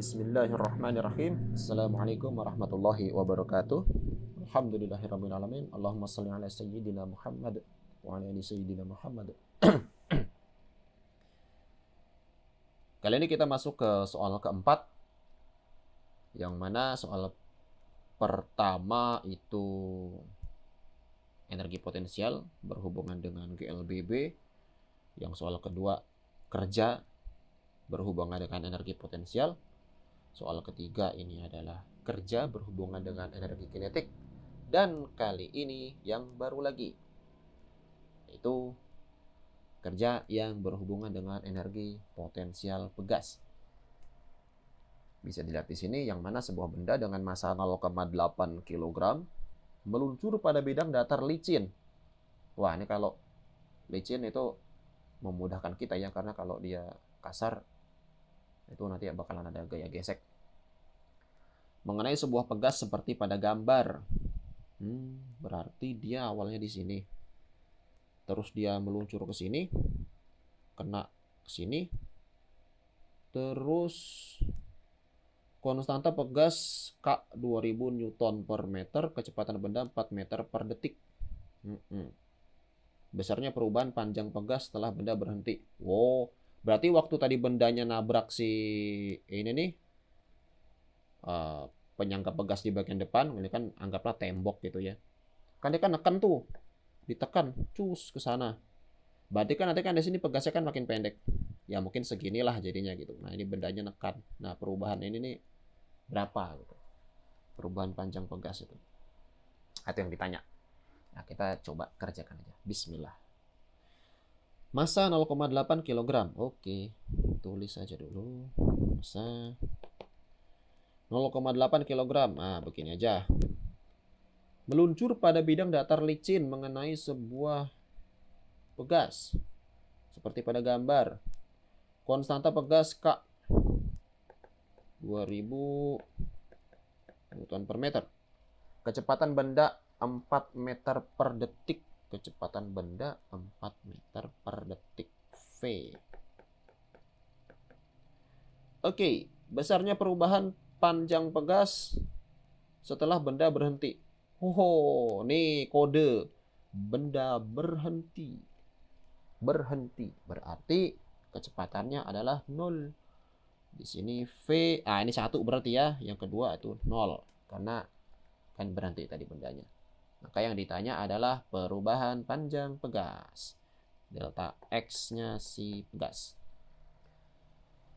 Bismillahirrahmanirrahim. Assalamualaikum warahmatullahi wabarakatuh. Alhamdulillahirabbil alamin. Allahumma shalli ala sayyidina Muhammad wa ala ali sayyidina Muhammad. Kali ini kita masuk ke soal keempat, yang mana soal pertama itu energi potensial berhubungan dengan GLBB, yang soal kedua kerja berhubungan dengan energi potensial. Soal ketiga ini adalah kerja berhubungan dengan energi kinetik. Dan kali ini yang baru lagi, yaitu kerja yang berhubungan dengan energi potensial pegas. Bisa dilihat di sini, yang mana sebuah benda dengan massa 0,8 kg meluncur pada bidang datar licin. Wah, ini kalau licin itu memudahkan kita ya, karena kalau dia kasar itu nanti bakalan ada gaya gesek. Mengenai sebuah pegas seperti pada gambar. Berarti dia awalnya di sini. Terus dia meluncur ke sini, kena ke sini. Terus konstanta pegas K 2000 Newton per meter, kecepatan benda 4 meter per detik. Besarnya perubahan panjang pegas setelah benda berhenti. Wow, berarti waktu tadi bendanya nabrak si ini nih, penyangga pegas di bagian depan, ini kan anggaplah tembok gitu ya. Kan dia kan neken tuh, ditekan, cus ke sana. Berarti kan nanti kan di sini pegasnya kan makin pendek. Ya mungkin seginilah jadinya gitu. Nah ini bendanya nekan. Nah perubahan ini nih berapa gitu? Perubahan panjang pegas itu. Itu yang ditanya. Nah kita coba kerjakan aja. Bismillah. Massa 0,8 kg. Oke, tulis aja dulu. Massa 0,8 kg. Nah, begini aja. Meluncur pada bidang datar licin mengenai sebuah pegas. Seperti pada gambar. Konstanta pegas K 2000 Newton per meter. Kecepatan benda 4 meter per detik. Kecepatan benda 4 meter per detik. V. Oke, besarnya perubahan panjang pegas setelah benda berhenti. Oh, nih kode. Benda berhenti. Berhenti. Berarti kecepatannya adalah 0. Di sini V. Ini 1 berarti ya. Yang kedua itu 0. Karena kan berhenti tadi bendanya. Maka yang ditanya adalah perubahan panjang pegas. Delta X-nya si pegas.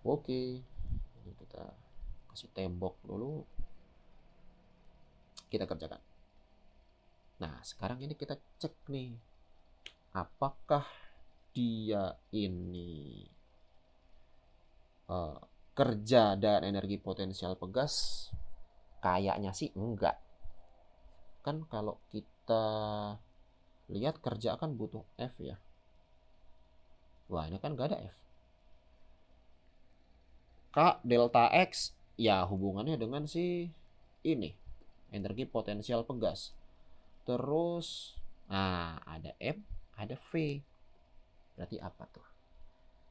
Oke. Ini kita kasih tembok dulu. Kita kerjakan. Nah, sekarang ini kita cek nih. Apakah dia ini kerja dan energi potensial pegas? Kayaknya sih enggak. Kan kalau kita lihat kerja kan butuh F ya. Wah, ini kan gak ada F. K delta X ya hubungannya dengan si ini, energi potensial pegas. Terus ada M, ada V. Berarti apa tuh?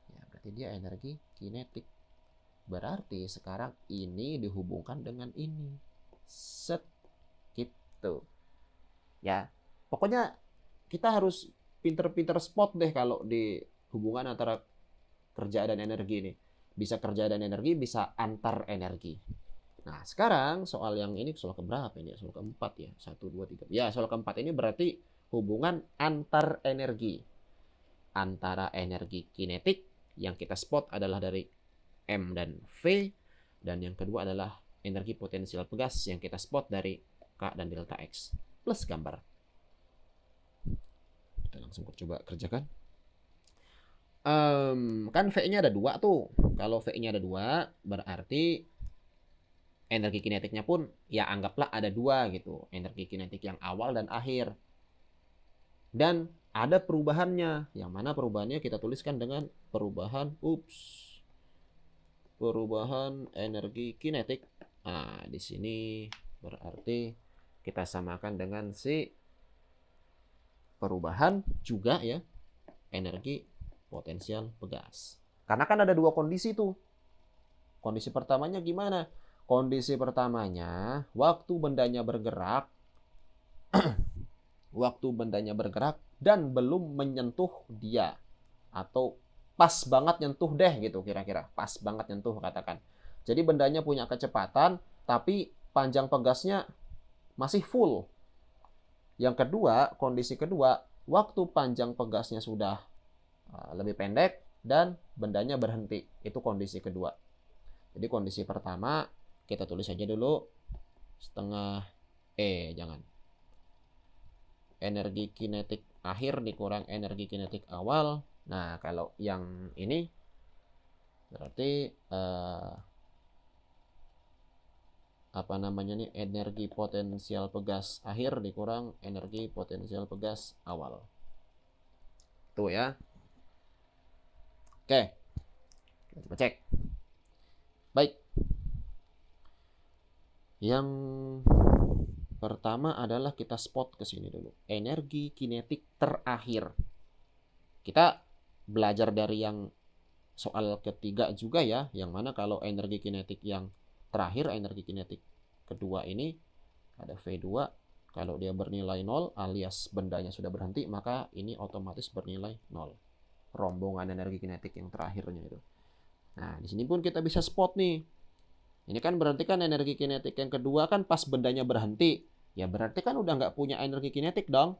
Ya, berarti dia energi kinetik. Berarti sekarang ini dihubungkan dengan ini. Set gitu. Ya, pokoknya kita harus pinter-pinter spot deh kalau di hubungan antara kerja dan energi ini. Bisa kerja dan energi, bisa antar energi. Nah, sekarang soal yang ini soal keberapa ini? Soal keempat ya. 1, 2, 3. Ya, soal keempat ini berarti hubungan antar energi. Antara energi kinetik yang kita spot adalah dari M dan V. Dan yang kedua adalah energi potensial pegas yang kita spot dari K dan delta X. Plus gambar. Kita langsung coba kerjakan. Kan V-nya ada 2 tuh. Kalau V-nya ada 2, berarti energi kinetiknya pun ya anggaplah ada 2 gitu. Energi kinetik yang awal dan akhir. Dan ada perubahannya. Yang mana perubahannya kita tuliskan dengan perubahan perubahan energi kinetik. Nah, di sini berarti kita samakan dengan si perubahan juga ya energi potensial pegas. Karena kan ada 2 kondisi tuh. Kondisi pertamanya gimana? Kondisi pertamanya, waktu bendanya bergerak dan belum menyentuh dia, atau pas banget nyentuh deh gitu kira-kira. Pas banget nyentuh katakan. Jadi bendanya punya kecepatan, tapi panjang pegasnya masih full. Yang kedua, kondisi kedua, waktu panjang pegasnya sudah lebih pendek dan bendanya berhenti. Itu kondisi kedua. Jadi kondisi pertama kita tulis aja dulu setengah jangan. Energi kinetik akhir dikurang energi kinetik awal. Nah, kalau yang ini berarti apa namanya nih, energi potensial pegas akhir dikurang energi potensial pegas awal. Tuh ya. Oke. Kita coba cek. Baik. Yang pertama adalah kita spot ke sini dulu. Energi kinetik terakhir. Kita belajar dari yang soal ketiga juga ya, yang mana kalau energi kinetik yang terakhir, energi kinetik kedua ini ada V2, kalau dia bernilai 0 alias bendanya sudah berhenti, maka ini otomatis bernilai 0. Rombongan energi kinetik yang terakhirnya itu. Nah, di sini pun kita bisa spot nih. Ini kan berarti kan energi kinetik yang kedua kan pas bendanya berhenti. Ya berarti kan udah nggak punya energi kinetik dong.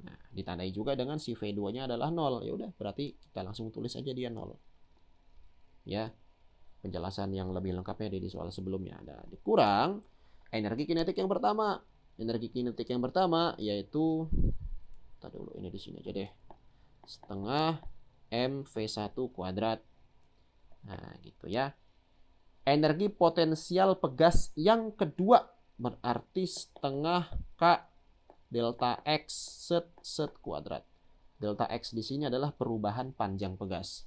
Nah, ditandai juga dengan si V2-nya adalah 0. Ya udah, berarti kita langsung tulis aja dia 0. Ya. Penjelasan yang lebih lengkapnya di soal sebelumnya. Ada dikurang energi kinetik yang pertama. Energi kinetik yang pertama yaitu, kita dulu ini di sini aja deh. Setengah mv1 kuadrat. Nah, gitu ya. Energi potensial pegas yang kedua berarti setengah K delta X set kuadrat. Delta X di sini adalah perubahan panjang pegas.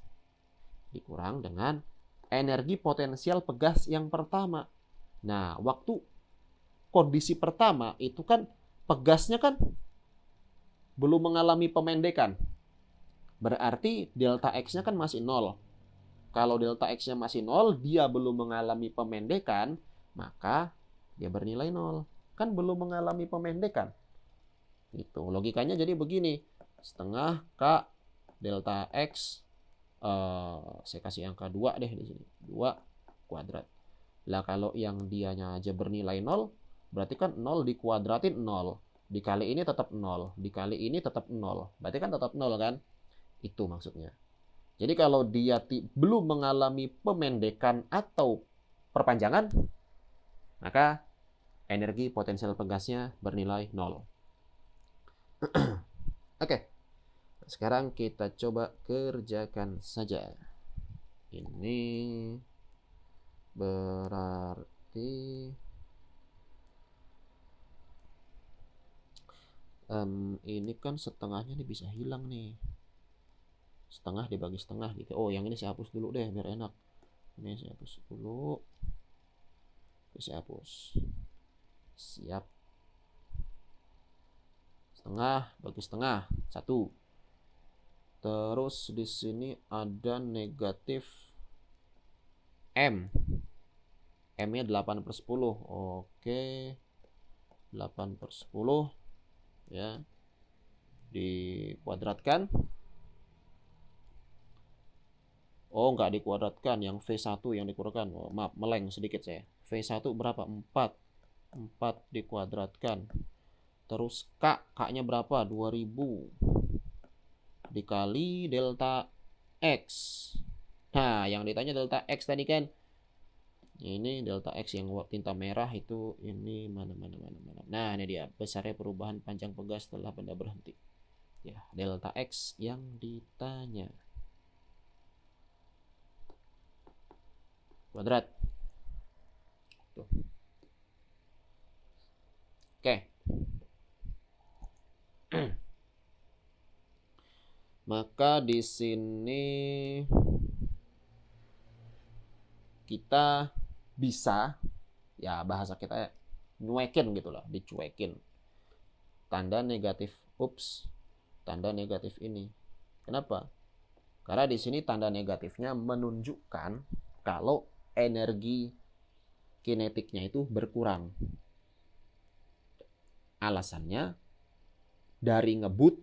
Dikurang dengan energi potensial pegas yang pertama. Nah, waktu kondisi pertama itu kan pegasnya kan belum mengalami pemendekan. Berarti delta X-nya kan masih 0. Kalau delta X-nya masih 0, dia belum mengalami pemendekan, maka dia bernilai 0. Kan belum mengalami pemendekan. Itu logikanya jadi begini. Setengah K delta X, saya kasih angka 2 deh di sini. 2 kuadrat. Lah kalau yang dianya aja bernilai 0, berarti kan 0 dikuadratin 0. Dikali ini tetap 0. Dikali ini tetap 0. Berarti kan tetap 0 kan? Itu maksudnya. Jadi kalau dia belum mengalami pemendekan atau perpanjangan, maka energi potensial pegasnya bernilai 0. Oke. Sekarang kita coba kerjakan saja. Ini berarti ini kan setengahnya nih bisa hilang nih. Setengah dibagi setengah gitu. Oh, yang ini saya hapus dulu deh biar enak. Ini saya hapus dulu. Saya hapus. Siap. Setengah bagi setengah. 1. Terus di sini ada negatif M. M-nya 8/10. Oke. 8/10. Ya. Dikuadratkan. Oh, nggak dikuadratkan. Yang V1 yang dikuadratkan. Oh, maaf, meleng sedikit saya. V1 berapa? 4. 4 dikuadratkan. Terus K-nya berapa? 2000. Dikali delta X. Nah, yang ditanya delta X tadi kan. Ini delta X yang tinta merah itu. Ini mana. Nah, ini dia. Besarnya perubahan panjang pegas setelah benda berhenti. Ya, delta X yang ditanya. Kuadrat. Tuh. Oke. Maka di sini kita bisa, ya bahasa kita nyuekin gitu lah, dicuekin. Tanda negatif, tanda negatif ini. Kenapa? Karena di sini tanda negatifnya menunjukkan kalau energi kinetiknya itu berkurang. Alasannya dari ngebut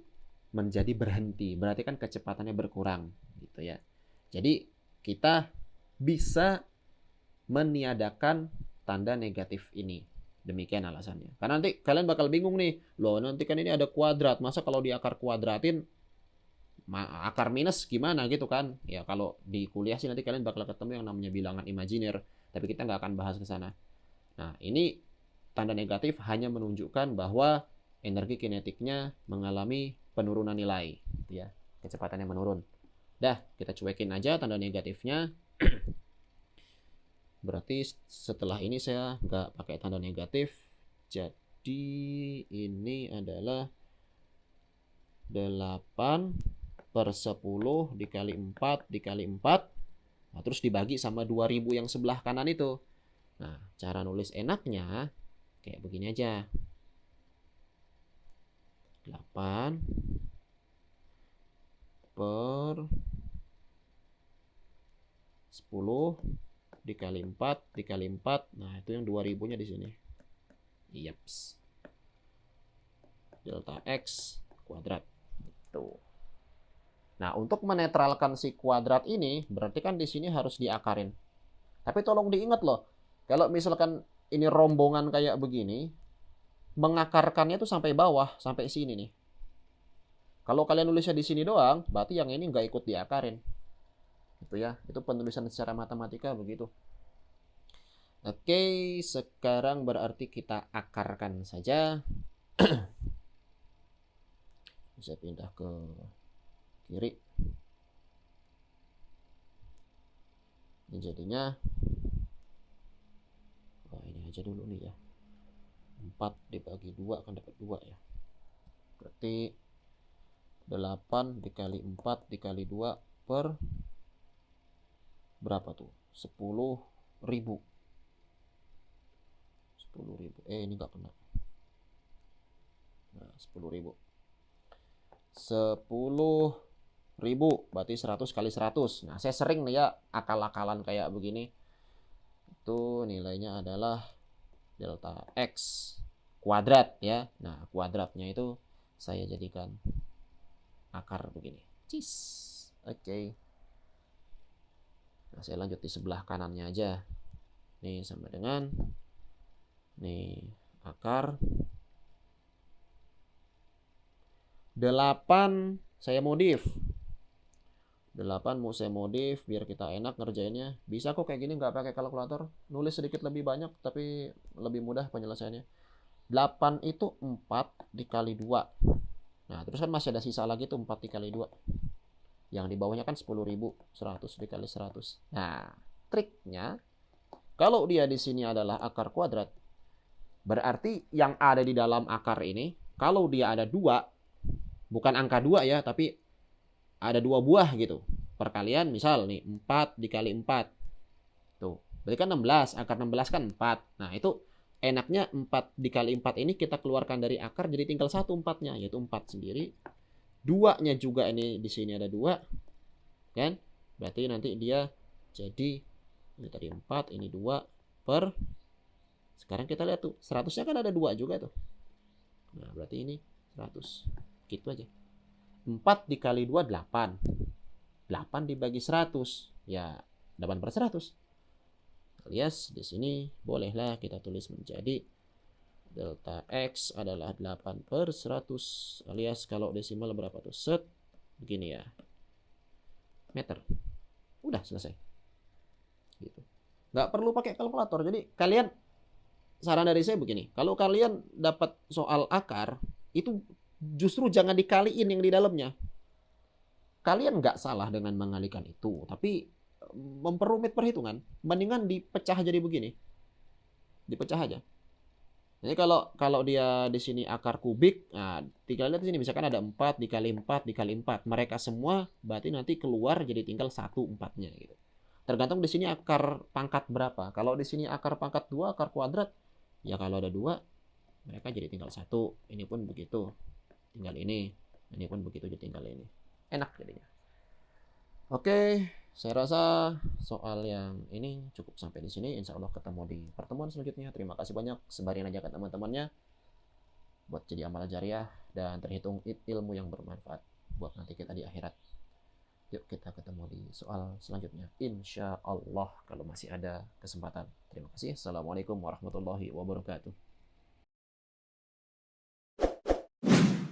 menjadi berhenti, berarti kan kecepatannya berkurang gitu ya. Jadi kita bisa meniadakan tanda negatif ini. Demikian alasannya. Karena nanti kalian bakal bingung nih, loh nanti kan ini ada kuadrat, masa kalau di akar kuadratin akar minus gimana gitu kan? Ya kalau di kuliah sih nanti kalian bakal ketemu yang namanya bilangan imajiner, tapi kita nggak akan bahas ke sana. Nah, ini tanda negatif hanya menunjukkan bahwa energi kinetiknya mengalami penurunan nilai, gitu ya. Kecepatannya menurun. Dah, kita cuekin aja tanda negatifnya. Berarti setelah ini saya nggak pakai tanda negatif. Jadi ini adalah 8/10 dikali 4 dikali 4. Nah, terus dibagi sama 2000 yang sebelah kanan itu. Nah, cara nulis enaknya kayak begini aja. 8/10 dikali 4 dikali 4. Nah, itu yang 2000-nya di sini. Yaps. Delta X kuadrat. Tuh. Nah, untuk menetralkan si kuadrat ini, berarti kan di sini harus diakarin. Tapi tolong diingat loh, kalau misalkan ini rombongan kayak begini, mengakarkannya tuh sampai bawah, sampai sini nih. Kalau kalian nulisnya di sini doang, berarti yang ini nggak ikut diakarin. Gitu ya, itu penulisan secara matematika begitu. Oke, sekarang berarti kita akarkan saja. Bisa pindah ke kiri. Ini jadinya, ini aja dulu nih ya. 4 dibagi 2 akan dapat 2 ya. Berarti 8 dikali 4 dikali 2 per berapa tuh? 10.000. 10.000. Ini nggak kena. Nah, 10.000. 10.000 berarti 100 kali 100. Nah, saya sering nih ya akal-akalan kayak begini. Itu nilainya adalah delta X kuadrat ya. Nah, kuadratnya itu saya jadikan akar begini. Cis. Oke. Nah, saya lanjut di sebelah kanannya aja. Nih sama dengan nih akar 8 saya modif. 8 mau saya modif biar kita enak ngerjainnya. Bisa kok kayak gini nggak pakai kalkulator. Nulis sedikit lebih banyak tapi lebih mudah penyelesaiannya. 8 itu 4 dikali 2. Nah, terus kan masih ada sisa lagi tuh 4 dikali 2. Yang di bawahnya kan 10.000. 100 dikali 100. Nah, triknya kalau dia di sini adalah akar kuadrat, berarti yang ada di dalam akar ini, kalau dia ada 2, bukan angka 2 ya, tapi ada 2 buah gitu. Perkalian misal nih 4 dikali 4. Tuh, berarti kan 16. Akar 16 kan 4. Nah, itu enaknya 4 dikali 4 ini kita keluarkan dari akar jadi tinggal 1 4-nya, yaitu 4 sendiri. 2-nya juga ini di sini ada 2. Kan? Berarti nanti dia jadi ini tadi 4, ini 2 per, sekarang kita lihat tuh 100-nya kan ada 2 juga tuh. Nah, berarti ini 100. Gitu aja. 4 dikali 2 8. 8 dibagi 100 ya 8/100. Alias di sini bolehlah kita tulis menjadi delta X adalah 8/100, alias kalau desimal berapa tuh? Set begini ya. Meter. Udah selesai. Gitu. Nggak perlu pakai kalkulator. Jadi kalian, saran dari saya begini, kalau kalian dapat soal akar itu justru jangan dikaliin yang di dalamnya. Kalian nggak salah dengan mengalikan itu, tapi memperumit perhitungan. Mendingan dipecah jadi begini. Dipecah aja. Jadi kalau dia di sini akar kubik, nah tinggal lihat di sini misalkan ada 4 dikali 4 dikali 4. Mereka semua berarti nanti keluar jadi tinggal 1 4-nya gitu. Tergantung di sini akar pangkat berapa. Kalau di sini akar pangkat 2, akar kuadrat, ya kalau ada 2, mereka jadi tinggal 1. Ini pun begitu. Tinggal ini pun begitu, jadi tinggal ini. Enak jadinya. Oke, Saya rasa soal yang ini cukup sampai di sini. Insya Allah ketemu di pertemuan selanjutnya. Terima kasih banyak. Sebarin aja ke teman-temannya buat jadi amal jariah dan terhitung ilmu yang bermanfaat buat nanti kita di akhirat. Yuk kita ketemu di soal selanjutnya. Insya Allah kalau masih ada kesempatan. Terima kasih. Assalamualaikum warahmatullahi wabarakatuh.